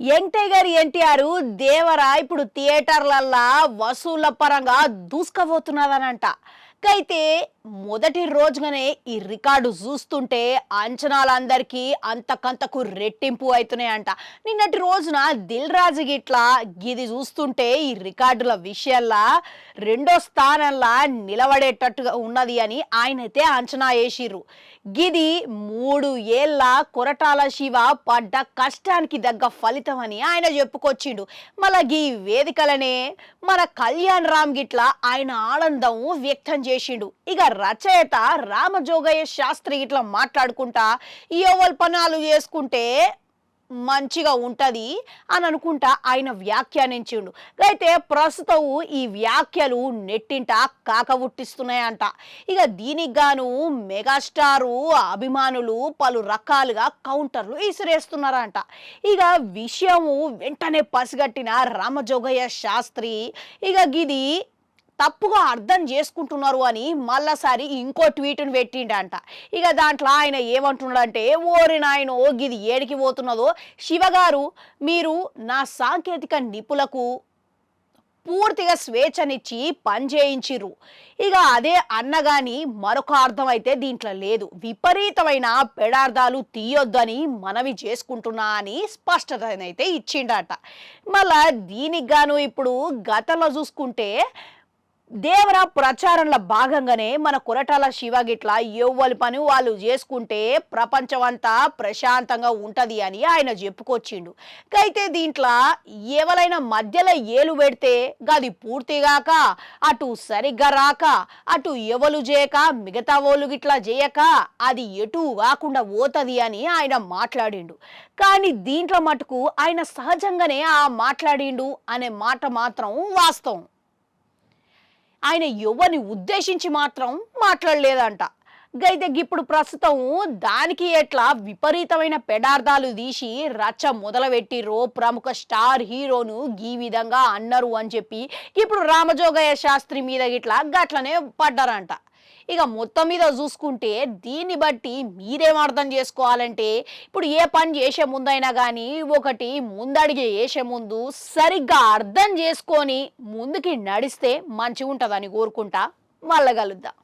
Young tiger NTR Devara ఇప్పుడు థియేటర్లల్లా వసూళ్ల పరంగా దూసుకుపోతున్నదనంట. అయితే మొదటి రోజుగానే ఈ రికార్డు చూస్తుంటే అంచనాలందరికీ అంతకంతకు రెట్టింపు అవుతున్నాయంట. నిన్నటి రోజున దిల్ రాజు గిట్లా గిది చూస్తుంటే ఈ రికార్డుల విషయంలో రెండో స్థానంలో నిలబడేటట్టుగా ఉన్నది అని ఆయనైతే అంచనా వేసిర్రు. గిది 3 ఏళ్ల కొరటాల శివ పడ్డ కష్టానికి దగ్గ ఫలితం అని ఆయన చెప్పుకొచ్చిండు. మళ్ళా ఈ వేదికలనే మన కళ్యాణ్ రామ్ గిట్లా ఆయన ఆనందం వ్యక్తం చేసిండు. ఇక రచయిత రామజోగయ్య శాస్త్రి గిట్లా మాట్లాడుకుంటా ఎవరి పనాలు చేసుకుంటే మంచిగా ఉంటది అని అనుకుంటా ఆయన వ్యాఖ్యానించిండు. అయితే ప్రస్తుతం ఈ వ్యాఖ్యలు నెట్టింట కాకబుట్టిస్తున్నాయంట. ఇక దీనికి గాను మెగాస్టారు అభిమానులు పలు రకాలుగా కౌంటర్లు ఇసిరేస్తున్నారంట. ఇక విషయము వెంటనే పసిగట్టిన రామజోగయ్య శాస్త్రి ఇక గిది తప్పుగా అర్థం చేసుకుంటున్నారు అని మళ్ళాసారి ఇంకో ట్వీట్ను పెట్టిండంట. ఇక దాంట్లో ఆయన ఏమంటున్నాడంటే, ఓరి నాయనో గిది ఏడికి పోతున్నదో శివగారు, మీరు నా సాంకేతిక నిపుణులకు పూర్తిగా స్వేచ్ఛనిచ్చి పనిచేయించిర్రు. ఇక అదే అన్నగాని మరొక అర్థం అయితే దీంట్లో లేదు. విపరీతమైన పెడార్థాలు తీయొద్దని మనవి చేసుకుంటున్నా అని స్పష్టతనైతే ఇచ్చిండట. మళ్ళా దీనికి గాను ఇప్పుడు గతంలో చూసుకుంటే దేవరా ప్రచారంలో భాగంగానే మన కొరటాల శివ గిట్లా ఎవ్వరి పని వాళ్ళు చేసుకుంటే ప్రపంచం అంతా ప్రశాంతంగా ఉంటది అని ఆయన చెప్పుకొచ్చిండు. అయితే దీంట్లో ఎవరైనా మధ్యలో ఏలు పెడితే గది పూర్తిగాక అటు సరిగ్గా రాక అటు ఎవరు చేయక మిగతా వాళ్ళు గిట్లా చేయక అది ఎటు కాకుండా పోతుంది అని ఆయన మాట్లాడిండు. కానీ దీంట్లో మటుకు ఆయన సహజంగానే ఆ మాట్లాడిండు అనే మాట మాత్రం వాస్తవం. ఆయన ఎవరిని ఉద్దేశించి మాత్రం మాట్లాడలేదంట. అయితే ఇప్పుడు ప్రస్తుతం దానికి ఎట్లా విపరీతమైన పెడార్థాలు తీసి రచ్చ మొదలుపెట్టిర్రో ప్రముఖ స్టార్ హీరోను ఈ విధంగా అన్నారు అని చెప్పి ఇప్పుడు రామజోగయ్య శాస్త్రి మీద గిట్లా గట్లనే పడ్డారంట. ఇక మొత్తం మీద చూసుకుంటే దీన్ని బట్టి మీరేం అర్థం చేసుకోవాలంటే, ఇప్పుడు ఏ పని చేసే ముందైనా కానీ ఒకటి ముందడిగే వేసే ముందు సరిగ్గా అర్థం చేసుకొని ముందుకి నడిస్తే మంచిగా ఉంటుందని కోరుకుంటా. మళ్ళా కలుద్దాం.